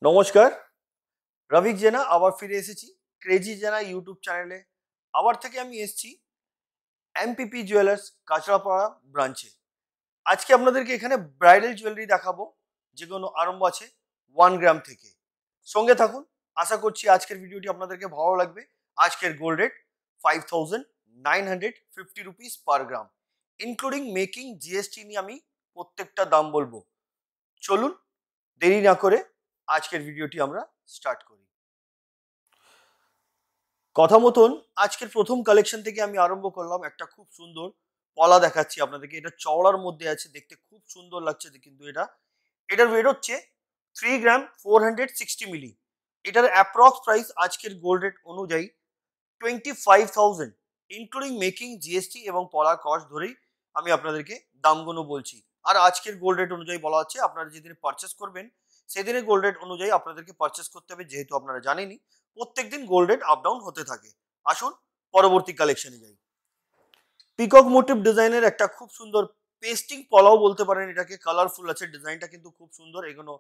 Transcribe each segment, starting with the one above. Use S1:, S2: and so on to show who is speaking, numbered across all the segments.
S1: নমস্কার, রবিক জেনা আবার ফিরে এসেছি ক্রেজি জেনা ইউটিউব চ্যানেলে। আবার থেকে আমি এসেছি এমপিপি জুয়েলার্স কাঁচরাপাড়া ব্রাঞ্চে। আজকে আপনাদেরকে এখানে ব্রাইডাল জুয়েলারি দেখাবো, যেগুলো আরম্ভ আছে 1 গ্রাম থেকে। সঙ্গে থাকুন, আশা করছি আজকের ভিডিওটি আপনাদেরকে ভালো লাগবে। আজকের গোল্ড রেট 5950 রুপিস পার গ্রাম, ইনক্লুডিং মেকিং জিএসটি নিয়ে আমি প্রত্যেকটা দাম বলবো। চলুন দেরি না করে আজকের ভিডিওটি আমরা স্টার্ট করি। কথা মতন আজকের প্রথম কালেকশন থেকে আমি আরম্ভ করলাম। একটা খুব সুন্দর পলা দেখাচ্ছি আপনাদেরকে। এটা চওড়ার মধ্যে আছে, দেখতে খুব সুন্দর লাগছে কিন্তু এটার ওয়েট হচ্ছে 3 গ্রাম 460 মিলি। এটার অ্যাপ্রক্স প্রাইস আজকের গোল্ড রেট অনুযায়ী 25,000, ইনক্লুডিং মেকিং জিএসটি এবং পলার কস্ট ধরেই আমি আপনাদেরকে দামগুলো বলছি। আর আজকের গোল্ড রেট অনুযায়ী বলা হচ্ছে আপনারা যেদিনে পারচেস করবেন সেদিনের গোল্ড রেট অনুযায়ী আপনাদেরকে পারচেস করতে হবে, যেহেতু আপনারা জানেনই প্রত্যেকদিন গোল্ড রেট আপ ডাউন হতে থাকে। আসুন পরবর্তী কালেকশনে যাই। পিকক মোটিভ ডিজাইনের একটা খুব সুন্দর পেস্টিং পলাও বলতে পারেন এটাকে, কালারফুল আছে ডিজাইনটা কিন্তু খুব সুন্দর। এগুলো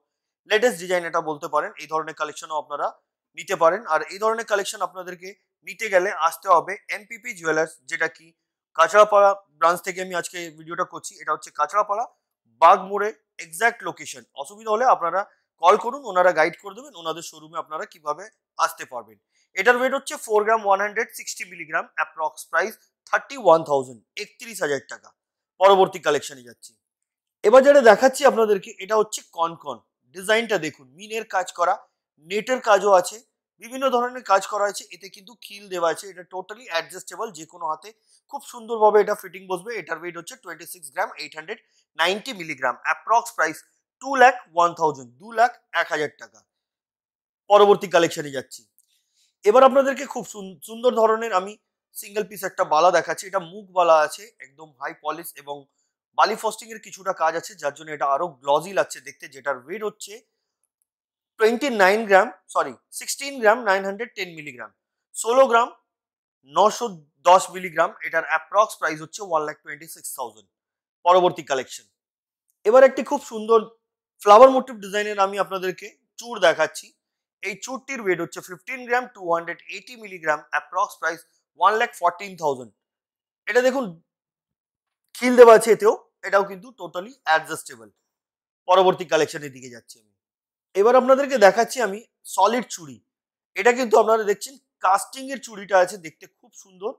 S1: লেটেস্ট ডিজাইন এটা বলতে পারেন। এই ধরনের কালেকশনও আপনারা নিতে পারেন। আর এই ধরনের কালেকশন আপনাদেরকে নিতে গেলে আসতে হবে এমপিপি জুয়েলার্স, যেটা কি কাঁচরাপাড়া ব্রাঞ্চ থেকে আমি আজকে ভিডিওটা করছি। এটা হচ্ছে কাঁচরাপাড়া বাগমোড়ে এক্সাক্ট লোকেশন। অসুবিধা হলে আপনারা কল করুন, ওনারা গাইড করে দেবেন ওনাদের শোরুমে আপনারা কিভাবে আসতে পারবেন। এটার ওয়েট হচ্ছে 4 গ্রাম 160 মিলিগ্রাম, অ্যাপ্রক্স প্রাইস 31,000, 31,000 টাকা। পরবর্তী কালেকশনে যাচ্ছি। এবার যেটা দেখাচ্ছি আপনাদেরকে, এটা হচ্ছে কনকন। ডিজাইনটা দেখুন, মিনের কাজ করা, নেটের কাজও আছে, বিভিন্ন ধরনের কাজ করা আছে। এতে কিন্তু খিল দেওয়া আছে। এটা টোটালি অ্যাডজাস্টেবল, যে কোনো হাতে খুব সুন্দরভাবে এটা ফিটিং বসবে। এটার ওয়েট হচ্ছে 26 গ্রাম 890 মিলিগ্রাম, অ্যাপ্রক্স প্রাইস 2,01,000, 2,01,000 টাকা। পরবর্তী কালেকশনে যাচ্ছি। এবার আপনাদেরকে খুব সুন্দর ধরনের আমি সিঙ্গেল পিস একটা বালা দেখাচ্ছি। এটা মুখ বালা আছে, একদম হাই পলিশ এবং বালি ফস্টিং এর কিছুটা কাজ আছে, যার জন্য এটা আরো গ্লজি লাগছে দেখতে। যেটার ওয়েট হচ্ছে 16 গ্রাম 910 মিলিগ্রাম, 16 গ্রাম 910 মিলিগ্রাম। এটার অ্যাপ্রক্স প্রাইস হচ্ছে 1,26,000। পরবর্তী কালেকশন। এবার একটি খুব সুন্দর ফ্লাওয়ার মোটিভ ডিজাইনের আমি আপনাদেরকে চূড় দেখাচ্ছি। এই চূড়টির ওয়েট হচ্ছে 15 গ্রাম 280 মিলিগ্রাম, অ্যাপ্রক্স প্রাইস 1,14,000। এটা দেখুন খিল দেওয়া আছে এতেও, এটাও কিন্তু টোটালি অ্যাডজাস্টেবল। পরবর্তী কালেকশনের দিকে যাচ্ছি আমি। এবার আপনাদেরকে দেখাচ্ছি আমি সলিড চুড়ি। এটা কিন্তু আপনারা দেখছেন কাস্টিং এর চুড়িটা আছে, দেখতে খুব সুন্দর।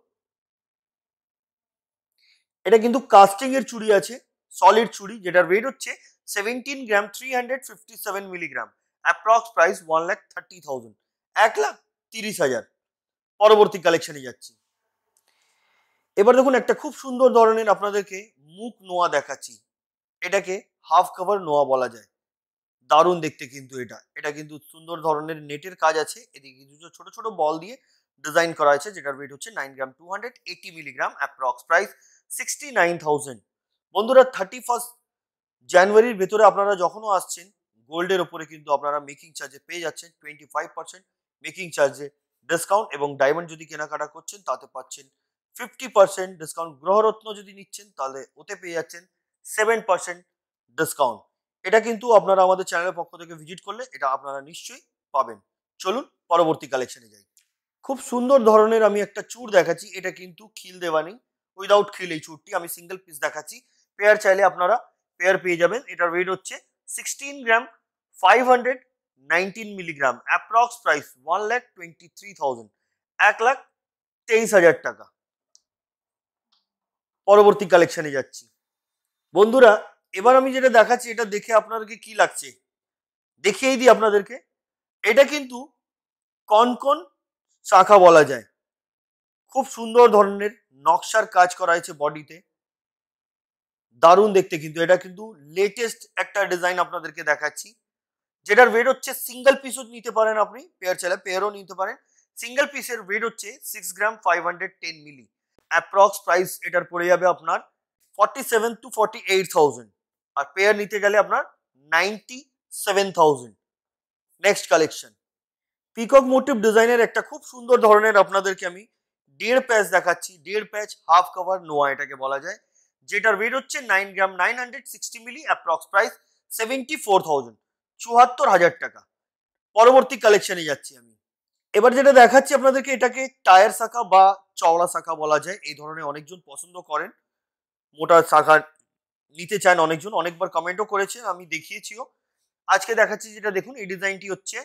S1: এটা কিন্তু কাস্টিং এর চুড়ি আছে, সলিড চুড়ি, যেটার ওয়েট হচ্ছে 17 গ্রাম 357 মিলিগ্রাম, অ্যাপ্রক্স প্রাইস 1,30,000, 1,30,000। পরবর্তী কালেকশনে যাচ্ছি। এবার দেখুন একটা খুব সুন্দর ধরনের আপনাদেরকে মুখ নোয়া দেখাচ্ছি। এটাকে হাফ কভার নোয়া বলা যায়। দারুণ দেখতে কিন্তু এটা কিন্তু সুন্দর ধরনের নেটের কাজ আছে। এদিকে দুটো ছোট ছোট বল দিয়ে ডিজাইন করা আছে, যেটার ওয়েট হচ্ছে 9 গ্রাম 280 মিলিগ্রাম, অ্যাপ্রক্স প্রাইস 69,000। বন্ধুরা 31 জানুয়ারির ভেতরে আপনারা যখনও আসছেন, গোল্ডের ওপরে কিন্তু আপনারা মেকিং চার্জে পেয়ে যাচ্ছেন 25% মেকিং চার্জে ডিসকাউন্ট, এবং ডায়মন্ড যদি কেনাকাটা করছেন তাতে পাচ্ছেন 50% ডিসকাউন্ট। গ্রহরত্ন যদি নিচ্ছেন তাহলে ওতে পেয়ে যাচ্ছেন 7% ডিসকাউন্ট। এটা কিন্তু আপনারা আমাদের চ্যানেলের পক্ষ থেকে ভিজিট করলে এটা আপনারা নিশ্চয়ই পাবেন। চলুন পরবর্তী কালেকশনে যাই। খুব সুন্দর ধরনের আমি একটা চূড় দেখাচ্ছি। এটা কিন্তু খিল দেওয়া নেই, উইদাউট খিল এই চূড়টি। আমি সিঙ্গেল পিস দেখাচ্ছি, পেয়ার চাইলে আপনারা পেয়ার পেয়ে যাবেন। এটার ওয়েট হচ্ছে 16 গ্রাম 519 মিলিগ্রাম, অ্যাপ্রক্স প্রাইস 1,23,000, 1,23,000 টাকা। পরবর্তী কালেকশনে যাচ্ছি। বন্ধুরা এবার আমি যেটা দেখাচ্ছি, এটা দেখে আপনাদেরকে কি লাগছে দেখিয়েই দিই আপনাদেরকে। এটা কিন্তু কনকন শাখা বলা যায়। খুব সুন্দর ধরনের নকশার কাজ করা হয়েছে বডিতে, দারুণ দেখতে কিন্তু। এটা কিন্তু লেটেস্ট একটা ডিজাইন আপনাদেরকে দেখাচ্ছি, যেটার ওয়েট হচ্ছে সিঙ্গেল পিসও নিতে পারেন আপনি, পেয়ার চাইলে পেয়ারও নিতে পারেন। সিঙ্গেল পিসের ওয়েট হচ্ছে 6 গ্রাম 510 মিলি, অ্যাপ্রক্স প্রাইস এটার পড়ে যাবে আপনার 47 to 48,000, আর পেয়ার নিতে গেলে আপনার 97,000। Next collection. পিকক মোটিভ ডিজাইনের একটা খুব সুন্দর ধরনের আপনাদেরকে আমি 1.5 প্যাচ দেখাচ্ছি। 1.5 প্যাচ হাফ কভার নোয়া এটাকে বলা যায়, যেটার ওয়েট হচ্ছে 9 গ্রাম 960 মিলি, অ্যাপ্রক্স প্রাইস 74,000, 74,000 টাকা। পরবর্তী কালেকশনে যাচ্ছি আমি। এবার যেটা দেখাচ্ছি আপনাদেরকে, এটাকে টায়ার শাখা বা চওড়া শাখা বলা যায়। এই ধরনের অনেকজন পছন্দ করেন, মোটা শাখা নিতে চান অনেকজন, অনেকবার কমেন্টও করেছেন, আমি দেখিয়েছিও। আজকে দেখাচ্ছি যেটা দেখুন, এই ডিজাইনটি হচ্ছে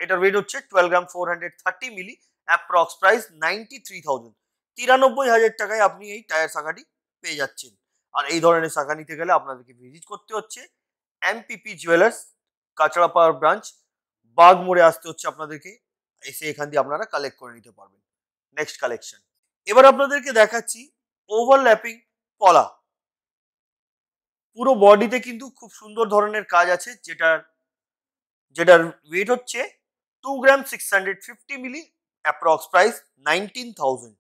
S1: এটার ওয়েট হচ্ছে 12 গ্রাম 430 মিলি, অ্যাপ্রক্স প্রাইস 93,000। 93,000 টাকায় আপনি এই টায়ার শাখাটি পেয়ে যাচ্ছেন। আর এই ধরনের শাখা নিতে গেলে আপনাদেরকে ভিজিট করতে হচ্ছে এমপিপি জুয়েলার্স, কাঁচরাপাড়া ব্রাঞ্চ, বাগ মোড়ে আসতে হচ্ছে আপনাদেরকে। এসে এখান দিয়ে আপনারা কালেক্ট করে নিতে পারবেন। নেক্সট কালেকশন, এবার আপনাদেরকে দেখাচ্ছি ওভারল্যাপিং পলা। পুরো বডিতে কিন্তু খুব সুন্দর ধরনের কাজ আছে, যেটার ওয়েট হচ্ছে 2 গ্রাম 650 মিলি, অ্যাপ্রক্স প্রাইস 19,000।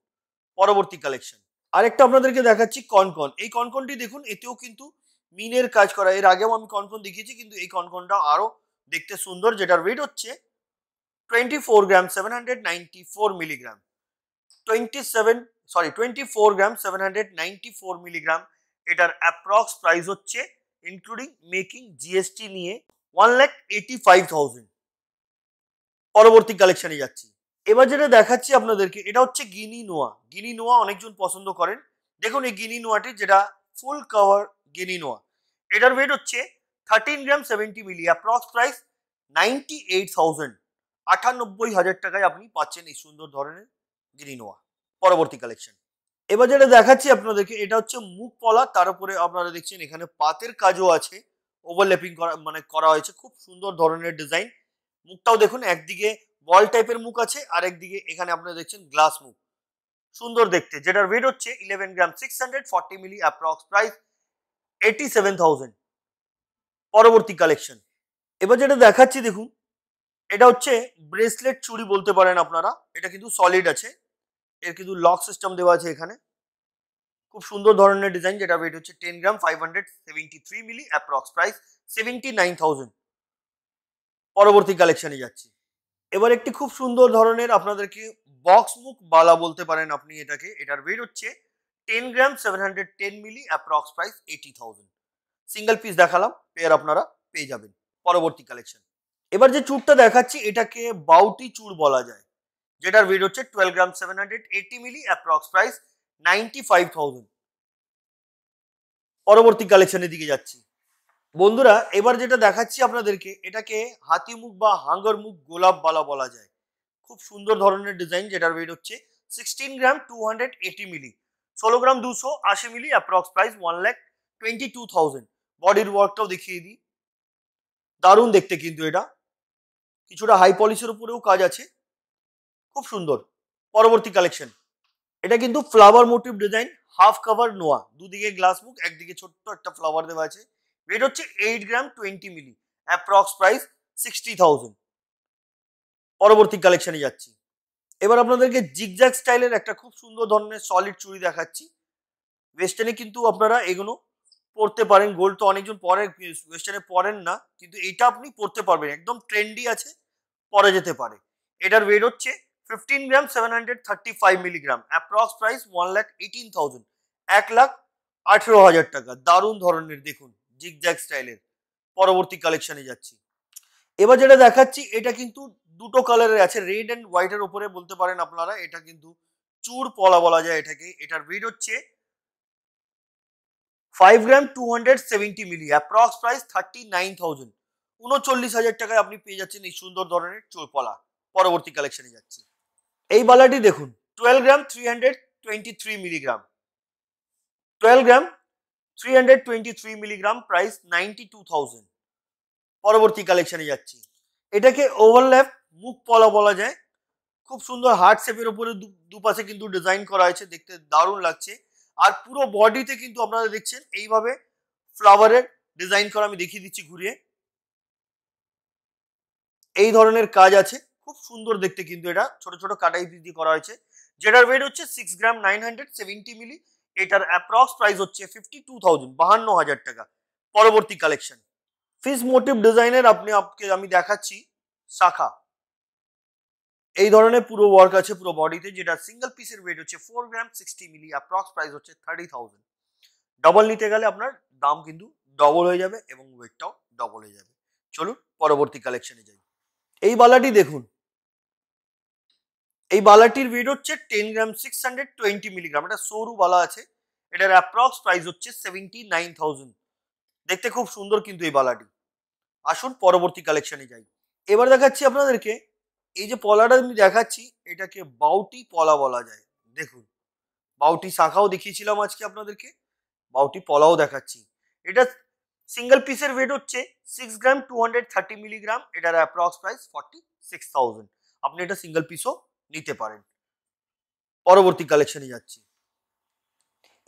S1: পরবর্তী কালেকশন, আরেকটা আপনাদেরকে দেখাচ্ছি কনকন। এই কনকনটি দেখুন, এতেও কিন্তু মিনের কাজ করা। এর আগেও আমি কনকন দেখিয়েছি, কিন্তু এই কনকনটা আরো দেখতে সুন্দর, যেটার ওয়েট হচ্ছে 24 গ্রাম 794 মিলিগ্রাম, 24 গ্রাম 794 মিলিগ্রাম। এটার অ্যাপ্রক্স প্রাইস হচ্ছে ইনক্লুডিং মেকিং জিএসটি নিয়ে 1,85,000। পরবর্তী কালেকশনে যাচ্ছি। এবার যেটা দেখাচ্ছি আপনাদেরকে, এটা হচ্ছে গিনি নোয়া। গিনি নোয়া অনেকজন পছন্দ করেন। দেখুন এই গিনি নোয়াটি, যেটা ফুল কভার গিনি নোয়া, এটার ওয়েট হচ্ছে 13 গ্রাম 70 মিলি, অ্যাপ্রক্স প্রাইস 98,000। 98,000 টাকায় আপনি পাচ্ছেন এই সুন্দর ধরনের গিনি নোয়া। পরবর্তী কালেকশন, এবার যেটা দেখাচ্ছি আপনাদেরকে, এটা হচ্ছে মুখ পলা, তার উপরে আপনারা দেখছেন এখানে পাতের কাজও আছে, ওভারল্যাপিং করা মানে করা হয়েছে, খুব সুন্দর ধরনের ডিজাইন। মুখটাও দেখুন, একদিকে বল টাইপের মুখ আছে, আর একদিকে এখানে আপনারা দেখছেন গ্লাস মুখ, সুন্দর দেখতে। যেটার ওয়েট হচ্ছে 11 গ্রাম 640 মিলি, অ্যাপ্রক্স প্রাইস 87,000। পরবর্তী কালেকশন, এবার যেটা দেখাচ্ছি দেখুন, এটা হচ্ছে ব্রেসলেট চুড়ি বলতে পারেন আপনারা। এটা কিন্তু সলিড আছে, এর কিন্তু লক সিস্টেম দেওয়া আছে এখানে, খুব সুন্দর ধরনের ডিজাইন। যেটা ওয়েট হচ্ছে 10 গ্রাম 573 মিলি, অ্যাপ্রক্স প্রাইস 79,000। পরবর্তী কালেকশনে যাচ্ছি। এবার একটি খুব সুন্দর ধরনের আপনাদেরকে বক্স মুখ বালা বলতে পারেন আপনি এটাকে। এটার ওয়েট হচ্ছে 10 গ্রাম 710 মিলি, অ্যাপ্রক্স প্রাইস 80,000। সিঙ্গেল পিস দেখালাম, পেয়ার আপনারা পেয়ে যাবেন। পরবর্তী কালেকশন, এবার যে চুড়টা দেখাচ্ছি, এটাকে বাউটি চুড় বলা যায়। যেটার ওয়েট হচ্ছে 12 গ্রাম 780 মিলি, অ্যাপ্রক্স প্রাইস 95,000। পরবর্তী কালেকশনের দিকে যাচ্ছি বন্ধুরা। এবার যেটা দেখাচ্ছি আপনাদেরকে, এটাকে হাতি মুখ বা হাঙ্গর মুখ গোলাপ বালা বলা যায়। খুব সুন্দর ধরনের ডিজাইন, যেটার ওয়েট হচ্ছে 16 গ্রাম 280 মিলি, 16 গ্রাম 280 মিলি, অ্যাপ্রক্স প্রাইস 1,22,000। বডির ওয়ার্কটাও দেখিয়ে দিই, দারুণ দেখতে কিন্তু এটা, কিছুটা হাই পলিশের উপরেও কাজ আছে, খুব সুন্দর। পরবর্তী কালেকশন, এটা কিন্তু flower motive design, half cover নোয়া, দুদিকে গ্লাস মুখ, একদিকে ছোট্ট একটা ফ্লাওয়ার দেওয়া আছে। রেট হচ্ছে 8 গ্রাম 20 মিলি, অ্যাপ্রক্স প্রাইস 60,000। পরবর্তী কালেকশনে যাচ্ছি। এবার আপনাদেরকে জিগজ্যাগ স্টাইলের একটা খুব সুন্দর ধরনের সলিড চুড়ি দেখাচ্ছি। ওয়েস্টার্নে কিন্তু আপনারা এগুলো পরতে পারেন, গোল্ড তো অনেকজন পরে ওয়েস্টার্নে পরেন না, কিন্তু এটা আপনি পরতে পারবেন, একদম ট্রেন্ডি আছে, পরা যেতে পারে। এটার ওয়েট হচ্ছে 15 গ্রাম 735 মিলিগ্রাম, অ্যাপ্রক্স প্রাইস 1,18,000। 1,18,000 টাকা। দারুণ ধরনের দেখুন জিগজ্যাগ স্টাইলের। পরবর্তী কালেকশনে যাচ্ছি। এবার যেটা দেখাচ্ছি, এটা কিন্তু দুটো কালারের আছে, রেড অ্যান্ড হোয়াইটের উপরে বলতে পারেন আপনারা। এটা কিন্তু চুর পলা বলা যায় এটাকে। এটার ওয়েট হচ্ছে 5 গ্রাম 270 মিলি, অ্যাপ্রক্স প্রাইস 39,000। 39,000 টাকায় আপনি পেয়ে যাচ্ছেন এই সুন্দর ধরনের চোর পলা। পরবর্তী কালেকশনে যাচ্ছি। এই বালাটি দেখুন, 12 গ্রাম 323 মিলিগ্রাম, 12 গ্রাম 323 মিলিগ্রাম, প্রাইস 92,000। পরবর্তী কালেকশনে যাচ্ছি। এটাকে ওভারল্যাপ মুখ পলা বলা যায়। খুব সুন্দর হার্ট শেপের উপরে দুপাশে কিন্তু ডিজাইন করা হয়েছে, দেখতে দারুণ লাগছে। আর পুরো বডিতে কিন্তু আপনারা দেখছেন এইভাবে ফ্লাওয়ারের ডিজাইন করা, আমি দেখিয়ে দিচ্ছি ঘুরিয়ে, এই ধরনের কাজ আছে, খুব সুন্দর দেখতে কিন্তু। এটা ছোট ছোট কাটাই পিস দিয়ে করা হয়েছে। যেটার ওয়েট হচ্ছে 6 গ্রাম 970 মিলি। এটার অ্যাপ্রক্স প্রাইস হচ্ছে 52,000, 52,000 টাকা। পরবর্তী কালেকশন, ফিশ মোটিভ ডিজাইনের আমি দেখাচ্ছি শাখা। এই ধরনের পুরো ওয়ার্ক আছে পুরো বডিতে, যেটা সিঙ্গেল পিসের ওয়েট হচ্ছে 4 গ্রাম 60 মিলি, অ্যাপ্রক্স প্রাইস হচ্ছে 30,000। ডবল নিতে গেলে আপনার দাম কিন্তু ডবল হয়ে যাবে এবং ওয়েটটাও ডবল হয়ে যাবে। চলুন পরবর্তী কালেকশনে যাই। এই বালাটি দেখুন, এই বালাটির ওয়েট হচ্ছে 10 গ্রাম 620 মিলিগ্রাম। এটা সরু বালা আছে, এটার অ্যাপ্রক্স প্রাইস হচ্ছে 79,000। দেখতে খুব সুন্দর কিন্তু এই বালাটি। আসুন পরবর্তী কালেকশনে যাই। এবার দেখাচ্ছি আপনাদেরকে এই যে পলাটা আমি দেখাচ্ছি, এটাকে বাউটি পলা বলা যায়। দেখুন, বাউটি শাখাও দেখিয়েছিলাম আজকে আপনাদেরকে, বাউটি পলাও দেখাচ্ছি। এটা সিঙ্গেল পিসের ওয়েট হচ্ছে 6 গ্রাম 230 মিলিগ্রাম। এটার অ্যাপ্রক্স প্রাইস 46,000। আপনি এটা সিঙ্গেল পিসও নিতে পারেন। পরবর্তী কালেকশনে যাচ্ছি।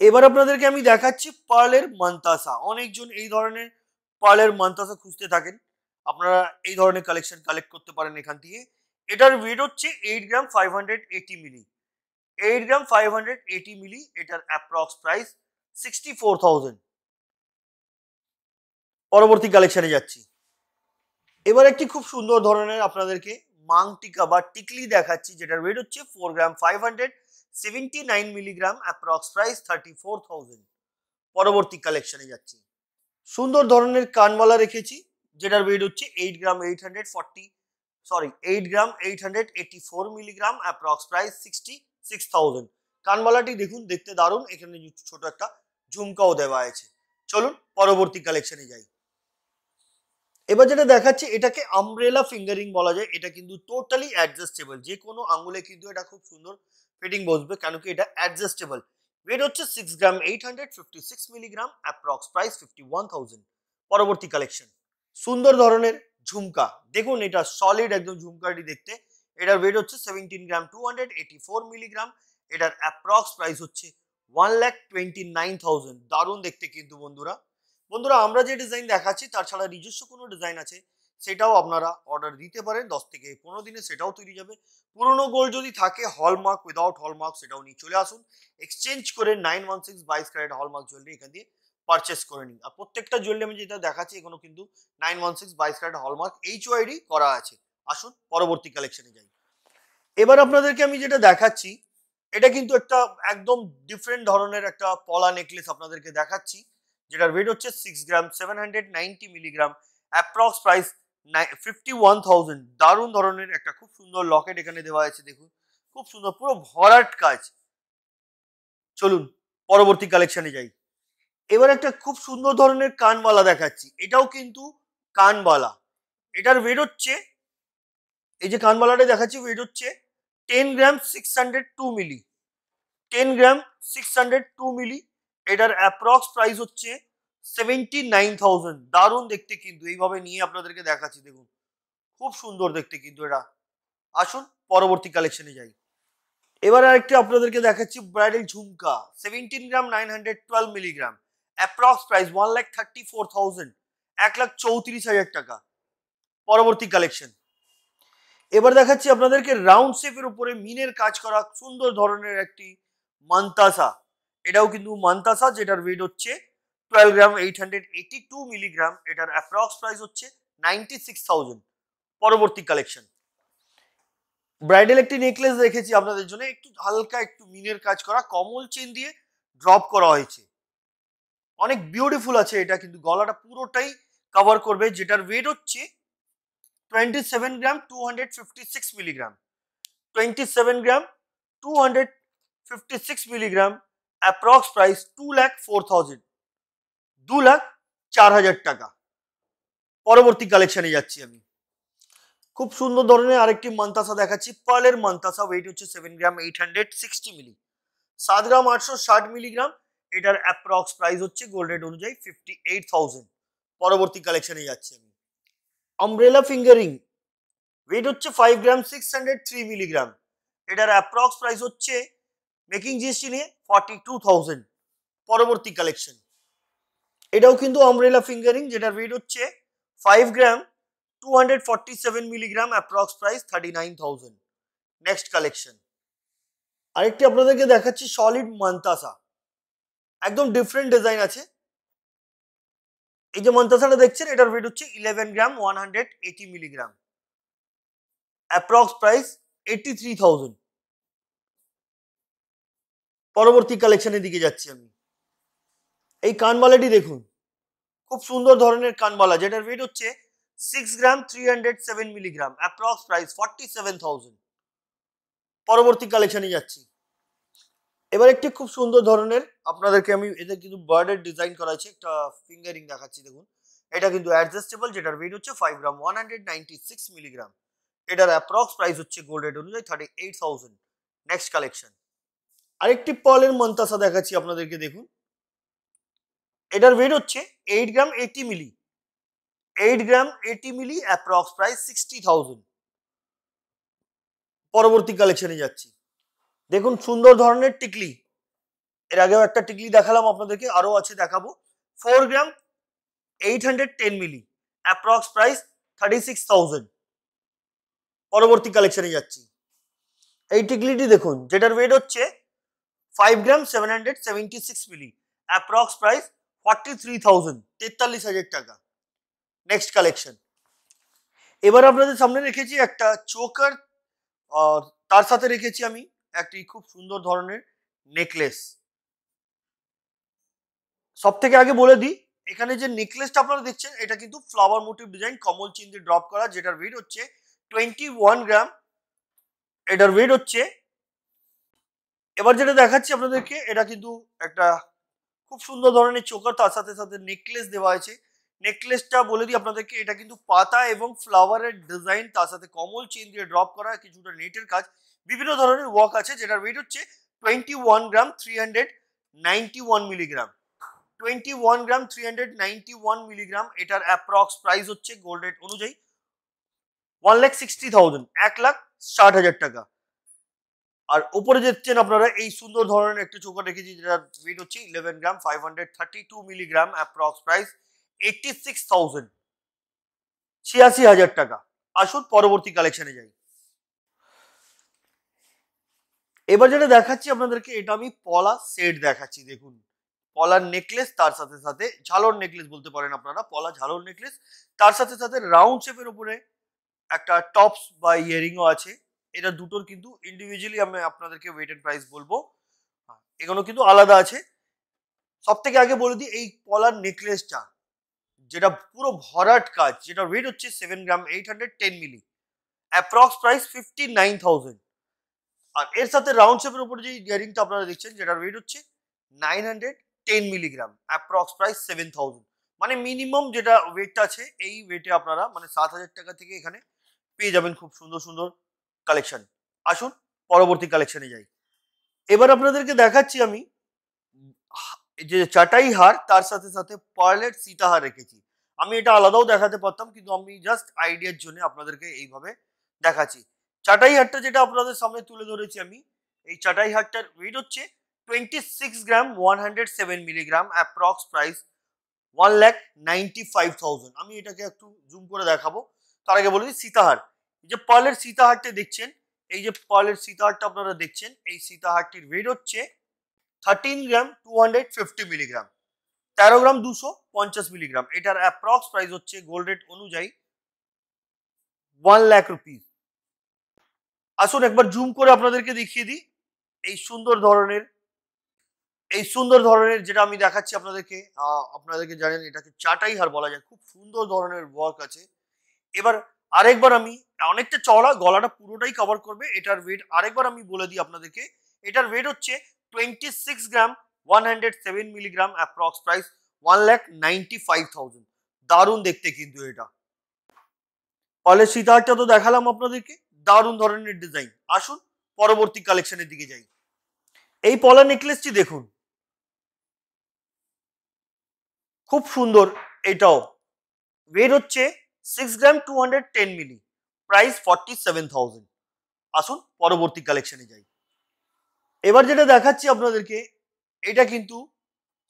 S1: এবার আপনাদেরকে আমি দেখাচ্ছি পার্লের মান্তাসা। অনেকজন এই ধরনের পার্লের মান্তাসা খুঁজতে থাকেন, আপনারা এই ধরনের কালেকশন কালেক্ট করতে পারেন এখান থেকে। এটার ওয়েট হচ্ছে 8 গ্রাম 580 মিলি। 8 গ্রাম 580 মিলি, এটার অ্যাপ্রক্স প্রাইস 64,000। পরবর্তী কালেকশনে যাচ্ছি। এবার একটি খুব সুন্দর ধরনের আপনাদেরকে মাং টিকা বা টিকলি দেখাচ্ছি, যেটার ওয়েট হচ্ছে 4 গ্রাম 579 মিলিগ্রাম, অ্যাপ্রক্স প্রাইস 34,000। পরবর্তী কালেকশনে যাচ্ছি। সুন্দর ধরনের কানবালা রেখেছি, যেটার ওয়েট হচ্ছে 8 গ্রাম 884 মিলিগ্রাম, অ্যাপ্রক্স প্রাইস 66,000। কানবালাটি দেখুন, দেখতে দারুণ। এখানে ছোট একটা ঝুমকাও দেওয়া আছে। চলুন পরবর্তী কালেকশনে যাই। এবার যেটা দেখাচ্ছি, এটাকে আমব্রেলা ফিঙ্গারিং বলা যায়। এটা কিন্তু টোটালি অ্যাডজাস্টেবল, যে কোনো আঙ্গুলে কিন্তু এটা খুব সুন্দর ফিটিং বসবে, কেন কি এটা অ্যাডজাস্টেবল। ওয়েট হচ্ছে 6 গ্রাম 856 মিলিগ্রাম, অ্যাপ্রক্স প্রাইস 51,000। পরবর্তী কালেকশন, সুন্দর ধরনের ঝুমকা দেখুন, এটা সলিড একদম ঝুমকাটি দেখতে। এটার ওয়েট হচ্ছে 17 গ্রাম 284 মিলিগ্রাম। এটার অ্যাপ্রক্স প্রাইস হচ্ছে 1,29,000। দারুণ দেখতে কিন্তু বন্ধুরা। বন্ধুরা, আমরা যে ডিজাইন দেখাচ্ছি তার ছাড়া নিজস্ব কোনো ডিজাইন আছে, সেটাও আপনারা অর্ডার দিতে পারেন। 10 থেকে 15 দিনে সেটাও তৈরি যাবে। পুরনো গোল্ড যদি থাকে, হলমার্ক উইদাউট হলমার্ক, সেটাও নিয়ে চলে আসুন। এক্সচেঞ্জ করে 916 22 ক্যারেট হলমার্ক জুয়েলারি এখান দিয়ে পারচেস করে নিন। আর প্রত্যেকটা জুয়েলারি আমি যেটা দেখাচ্ছি, এগুলো কিন্তু 916 22 ক্যারেট হলমার্ক HYD করা আছে। আসুন পরবর্তী কালেকশনে যাই। এবার আপনাদেরকে আমি যেটা দেখাচ্ছি, এটা কিন্তু একটা একদম ডিফারেন্ট ধরনের একটা পলা নেকলেস আপনাদেরকে দেখাচ্ছি, যেটার ওয়েট হচ্ছে 6 গ্রাম 790 মিলিগ্রাম, অ্যাপ্রক্স প্রাইস 51,000। দারুণ ধরনের একটা খুব সুন্দর লকেট এখানে দেওয়া আছে, দেখুন খুব সুন্দর, পুরো ভরাট কাজ। চলুন পরবর্তী কালেকশনে যাই। এবার একটা খুব সুন্দর ধরনের কানবালা দেখাচ্ছি, এটাও কিন্তু কানবালা। এটার ওয়েট হচ্ছে, এই যে কানবালাটা দেখাচ্ছি, ওয়েট হচ্ছে 10 গ্রাম 602 মিলি। 10 গ্রাম 602 মিলি। এটার অ্যাপ্রক্স প্রাইস হচ্ছে 79,000। দারুণ দেখতে কিন্তু, এইভাবে নিয়ে আপনাদেরকে দেখাচ্ছি, দেখুন খুব সুন্দর দেখতে কিন্তু এটা। আসুন পরবর্তী কালেকশনে যাই। এবার আরেকটি আপনাদেরকে দেখাচ্ছি ব্রাইডাল ঝুমকা, 17 গ্রাম 912 মিলিগ্রাম, অ্যাপ্রক্স প্রাইস 1,34,000, 1,34,000 টাকা। পরবর্তী কালেকশন, এবার দেখাচ্ছি আপনাদেরকে রাউন্ড শেপের উপরে মিনের কাজ করা সুন্দর ধরনের একটি মান্তাসা। এটাও কিন্তু মান্তাসা, যেটার ওয়েট হচ্ছে 12 গ্রাম 882 মিলিগ্রাম। এটার অ্যাপ্রক্স প্রাইস হচ্ছে 96,000। পরবর্তী কালেকশন, ব্রাইডাল একটি নেকলেস রেখেছি আপনাদের জন্য, একটু হালকা একটু মিনের কাজ করা, কমল চেন দিয়ে ড্রপ করা হয়েছে। অনেক বিউটিফুল আছে এটা, কিন্তু গলাটা পুরোটাই কভার করবে। যেটার ওয়েট হচ্ছে 27 গ্রাম 256 মিলিগ্রাম। 27 গ্রাম 256 মিলিগ্রাম, অ্যাপ্রক্স প্রাইস 2,04,000, 2,04,000 টাকা। পরবর্তী কালেকশনে যাচ্ছি আমি। খুব সুন্দর ধরনের আরেকটি মান্তাসা দেখাচ্ছি, পার্লের মান্তাসা। ওয়েট হচ্ছে 7 গ্রাম 860 মিলি, 7 গ্রাম 860 মিলিগ্রাম। এটার অ্যাপ্রক্স প্রাইস হচ্ছে গোল্ড রেট অনুযায়ী 58,000। পরবর্তী কালেকশনে যাচ্ছি আমি। আমব্রেলা ফিঙ্গারিং, ওয়েট হচ্ছে 5 গ্রাম 603 মিলিগ্রাম। এটার অ্যাপ্রক্স প্রাইস হচ্ছে মেকিং জিএসটি নিয়ে 42,000। পরবর্তী কালেকশন, এটাও কিন্তু আমব্রেলা ফিঙ্গারিং, যেটার ওয়েট হচ্ছে 5 গ্রাম 247 milligram, approx price 39,000। Next collection, আরেকটি আপনাদেরকে দেখাচ্ছি সলিড মান্তাসা, একদম ডিফারেন্ট ডিজাইন আছে। এই যে মান্তাসাটা দেখছেন, এটার ওয়েট হচ্ছে 11 গ্রাম 180 মিলিগ্রাম, অ্যাপ্রক্স প্রাইস 83,000। পরবর্তী কালেকশনের দিকে যাচ্ছি আমি। এই কানবালাটি দেখুন, খুব সুন্দর ধরনের কানবালা, যেটার ওয়েট হচ্ছে 6 গ্রাম 307 মিলিগ্রাম, অ্যাপ্রক্স প্রাইস 47,000। পরবর্তী কালেকশনে যাচ্ছি। এবার একটি খুব সুন্দর ধরনের আপনাদেরকে আমি এটা কিন্তু বার্ডের ডিজাইন করা আছে, একটা ফিঙ্গারিং দেখাচ্ছি দেখুন। এটা কিন্তু অ্যাডজাস্টেবল, যেটার ওয়েট হচ্ছে 5 গ্রাম 196 মিলিগ্রাম। এটার অ্যাপ্রক্স প্রাইস হচ্ছে গোল্ড রেট অনুযায়ী 38,000। নেক্সট কালেকশন, আরেকটি পলের মন্তাসা দেখাচ্ছি আপনাদেরকে দেখুন। এটার ওয়েট হচ্ছে 8 গ্রাম 80 মিলি, 8 গ্রাম 80 মিলি, অ্যাপ্রক্স প্রাইস 60,000। পরবর্তী কালেকশনে যাচ্ছি। দেখুন সুন্দর ধরনের টিকলি, এর আগেও একটা টিকলি দেখালাম আপনাদেরকে, আরো আছে দেখাবো। 4 গ্রাম 810 মিলি, অ্যাপ্রক্স প্রাইস 36,000। পরবর্তী কালেকশনে যাচ্ছি। এই টিকলিটি দেখুন, যেটার ওয়েট হচ্ছে 5 গ্রাম 776 মিলি, অ্যাপ্রক্স প্রাইস 43,000, 43,000 টাকা। নেক্সট কালেকশন, এবার আপনাদের সামনে রেখেছি একটা চোকার, আর তার সাথে রেখেছি আমি একটি খুব সুন্দর ধরনের নেকলেস। সব থেকে আগে বলে দিই, এখানে যে নেকলেসটা আপনারা দেখছেন এটা কিন্তু ফ্লাওয়ার মোটিভ ডিজাইন, কমল চিহ্ন ড্রপ করা, যেটার ওয়েট হচ্ছে 21 গ্রাম। এটার ওয়েট হচ্ছে, এবার যেটা দেখাচ্ছি আপনাদেরকে, এটা কিন্তু একটা খুব সুন্দর ধরনের চোকার, তার সাথে সাথে নেকলেস দেওয়া আছে। নেকলেসটা বলে দিই আপনাদেরকে, এটা কিন্তু পাতা এবং ফ্লাওয়ারের ডিজাইন, তার সাথে কমল চেইন দিয়ে ড্রপ করা, কিছুটা নেটের কাজ, বিভিন্ন ধরনের ওয়ার্ক আছে, যেটার ওয়েট হচ্ছে 21 গ্রাম 391 মিলিগ্রাম, 21 গ্রাম 391 মিলিগ্রাম। এটার অ্যাপ্রক্স প্রাইস হচ্ছে গোল্ড রেট অনুযায়ী 1,60,000, 1,60,000 টাকা। আর উপরে দেখছেন আপনারা এই সুন্দর ধরনের একটা চোখা রেখেছি, যেটার ওয়েট হচ্ছে 11 গ্রাম 532 মিলিগ্রাম, অ্যাপ্রক্স প্রাইস 86,000, 86,000 টাকা। আসুন পরবর্তী কালেকশনে যাই। এবার যেটা দেখাচ্ছি আপনাদেরকে, এটা আমি পলা সেট দেখাচ্ছি দেখুন। পলার নেকলেস, তার সাথে সাথে ঝালর নেকলেস বলতে পারেন আপনারা, পলা ঝালর নেকলেস, তার সাথে সাথে রাউন্ড শেপের উপরে একটা টপস বা ইয়ারিংও আছে। এটা দুটোর কিন্তু ইন্ডিভিজুয়ালি আমি আপনাদেরকে ওয়েট এন্ড প্রাইস বলবো, এগুলো কিন্তু আলাদা আছে। সব থেকে আগে বলে দিই, এই পলার নেকলেসটা যেটা পুরো ভরাট কাজ, যেটা ওয়েট হচ্ছে 7 গ্রাম 810 মিলি, অ্যাপ্রক্স প্রাইস 59,000। আর এর সাথে রাউন্ড শেপের উপরে যে ইয়ারিংটা আপনারা দেখছেন, যেটার ওয়েট হচ্ছে 910 মিলিগ্রাম, অ্যাপ্রক্স প্রাইস 7,000। মানে মিনিমাম যেটা ওয়েটটা আছে, এই ওয়েটে আপনারা মানে 7,000 টাকা থেকে এখানে পেয়ে যাবেন খুব সুন্দর সুন্দর কালেকশন। আসুন পরবর্তী কালেকশনে যাই। এবার আপনাদেরকে দেখাচ্ছি আমি এই যে চাটাই হার, তার সাথে সাথে পার্লের সীতাহার রেখেছি। আমি এটা আলাদাও দেখাতে পারতাম, কিন্তু আমি জাস্ট আইডিয়ার জন্য আপনাদেরকে এইভাবে দেখাচ্ছি। চাটাই হারটা যেটা আপনাদের সামনে তুলে ধরেছি আমি, এই চাটাই হারটার ওয়েট হচ্ছে 26 গ্রাম 107 মিলিগ্রাম, অ্যাপ্রক্স প্রাইস 1,95,000। আমি এটাকে একটু জুম করে দেখাবো। তার আগে বলে দিই, সীতাহার, এই যে পার্লের সীতাহারটা দেখছেন, এই যে পার্লের সীতাহারটা আপনারা দেখছেন, এই সীতাহারটির ওয়েট হচ্ছে 13 গ্রাম 250 মিলিগ্রাম, 13 গ্রাম 250 মিলিগ্রাম। এটার অ্যাপ্রক্স প্রাইস হচ্ছে গোল্ড রেট অনুযায়ী 1 লাখ রুপিস। আসুন একবার জুম করে আপনাদেরকে দেখিয়ে দিই এই সুন্দর ধরনের, এই সুন্দর ধরনের যেটা আমি দেখাচ্ছি আপনাদেরকে। আপনাদেরকে জানেন এটাকে চাটাই হার বলা যায়, খুব সুন্দর ধরনের ওয়ার্ক আছে। এবার আরেকবার আমি, অনেকটা চওড়া, গলাটা পুরোটাই কভার করবে। এটার ওয়েট আরেকবার আমি বলে দিই আপনাদেরকে, এটার ওয়েট হচ্ছে 26 গ্রাম 107 মিলিগ্রাম, অ্যাপ্রক্স প্রাইস 1,95,000। দারুণ দেখতে কিন্তু এটা। ফলে সীতাহারটা তো দেখালাম আপনাদেরকে, দারুণ ধরনের ডিজাইন। আসুন পরবর্তী কালেকশনের দিকে যাই। এই পলা নেকলেসটি দেখুন, খুব সুন্দর। এটাও ওয়েট হচ্ছে 6 গ্রাম 210 মিলি, প্রাইস 47,000। আসুন পরবর্তী কালেকশনে যাই। এবার যেটা দেখাচ্ছি আপনাদেরকে, এটা কিন্তু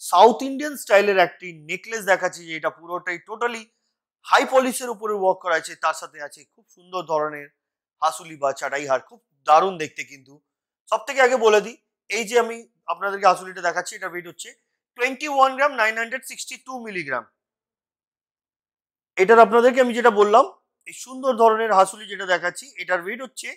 S1: সাউথ ইন্ডিয়ান স্টাইলের একটি নেকলেস দেখাচ্ছি, যে এটা পুরোটাই টোটালি হাই পলিশের উপরে ওয়ার্ক করা আছে, তার সাথে আছে খুব সুন্দর ধরনের হাসুলি বা চাটাই হার, খুব দারুণ দেখতে কিন্তু। সব থেকে আগে বলে দিই, এই যে আমি আপনাদেরকে হাসুলিটা দেখাচ্ছি, এটা ওয়েট হচ্ছে 21 গ্রাম 962 মিলিগ্রাম। এটার আপনাদেরকে আমি যেটা বললাম, এই সুন্দর ধরনের হাসুলি যেটা দেখাচ্ছি, এটার ওয়েট হচ্ছে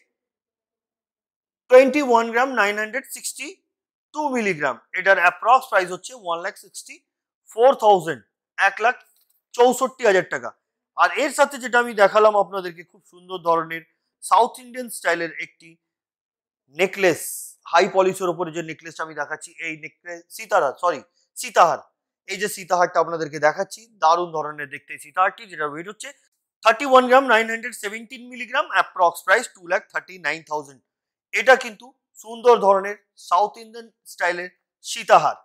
S1: 21 গ্রাম 962 মিলিগ্রাম। এটার অ্যাপ্রক্স প্রাইস হচ্ছে 1,64,000, 1,64,000 টাকা। আর এর সাথে যেটা আমি দেখালাম আপনাদেরকে খুব সুন্দর ধরনের সাউথ ইন্ডিয়ান স্টাইলের একটি নেকলেস, হাই পলিশের ওপরে যে নেকলেসটা আমি দেখাচ্ছি, এই নেকলেস সীতাহার, এই যে সীতাহারটা আপনাদেরকে দেখাচ্ছি, দারুণ ধরনের দেখতে এই সীতাহারটি, যেটা ওয়েট হচ্ছে 31 গ্রাম 917 মিলিগ্রাম, অ্যাপ্রক্স প্রাইস 2,39,000। এটা কিন্তু সুন্দর ধরনের সাউথ ইন্ডিয়ান স্টাইলের সীতাহার।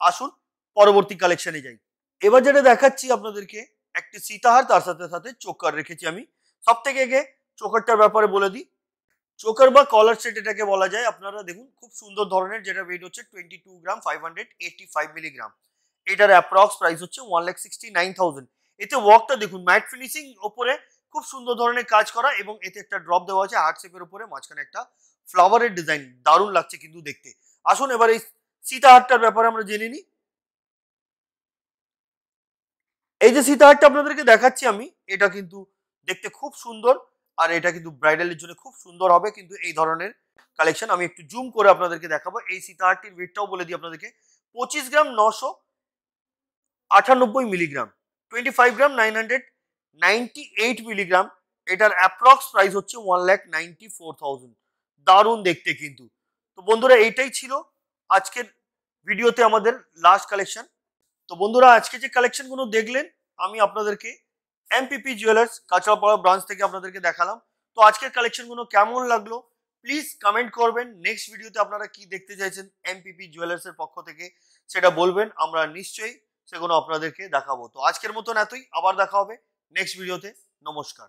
S1: আসুন পরবর্তী কালেকশনে যাই। এবার যেটা দেখাচ্ছি আপনাদেরকে একটি সীতাহার, তার সাথে সাথে চোকার রেখেছি আমি। সব থেকে আগে চোকারটার ব্যাপারে বলে দিই। চোকার বা কলার সেট এটাকে বলা যায়। আপনারা দেখুন খুব সুন্দর ধরনের, যেটা ওয়েট হচ্ছে 22 গ্রাম 585 মিলিগ্রাম। এটার অ্যাপ্রক্স প্রাইস হচ্ছে 1,69,000। এতে ওয়ার্কটা দেখুন, ম্যাট ফিনিশিং ওপরে খুব সুন্দর ধরনের কাজ করা, এবং এতে একটা ড্রপ দেওয়া আছে হার্ট শেপের উপরে, মাঝখানে একটা ফ্লাওয়ারের ডিজাইন, দারুণ লাগছে কিন্তু দেখতে। আসুন এবার এই সীতাহারটার ব্যাপারে আমরা জেনে নিই। এই যে সীতাহারটা আপনাদেরকে দেখাচ্ছি আমি, এটা কিন্তু দেখতে খুব সুন্দর, আর এটা কিন্তু ব্রাইডালের জন্য খুব সুন্দর হবে কিন্তু এই ধরনের কালেকশন। আমি একটু জুম করে আপনাদেরকে দেখাবো। এই সীতাহারটির ওয়েটটাও বলে দিই আপনাদেরকে, 25 গ্রাম 998 মিলিগ্রাম, 25 গ্রাম 998 মিলিগ্রাম। এটার অ্যাপ্রক্স প্রাইস হচ্ছে 1,94,000। দারুণ দেখতে কিন্তু। তো বন্ধুরা, এইটাই ছিল আজকের ভিডিওতে আমাদের লাস্ট কালেকশন। তো বন্ধুরা, আজকে যে কালেকশনগুলো দেখলেন, আমি আপনাদেরকে এমপিপি জুয়েলার্স কাঁচরাপাড়া ব্রাঞ্চ থেকে আপনাদেরকে দেখালাম। তো আজকের কালেকশনগুলো কেমন লাগলো প্লিজ কমেন্ট করবেন। নেক্সট ভিডিওতে আপনারা কি দেখতে চাইছেন এমপিপি জুয়েলার্সের পক্ষ থেকে সেটা বলবেন, আমরা নিশ্চয়ই সেগুলো আপনাদেরকে দেখাবো। তো আজকের মতন এতই, আবার দেখা হবে নেক্সট ভিডিওতে। নমস্কার।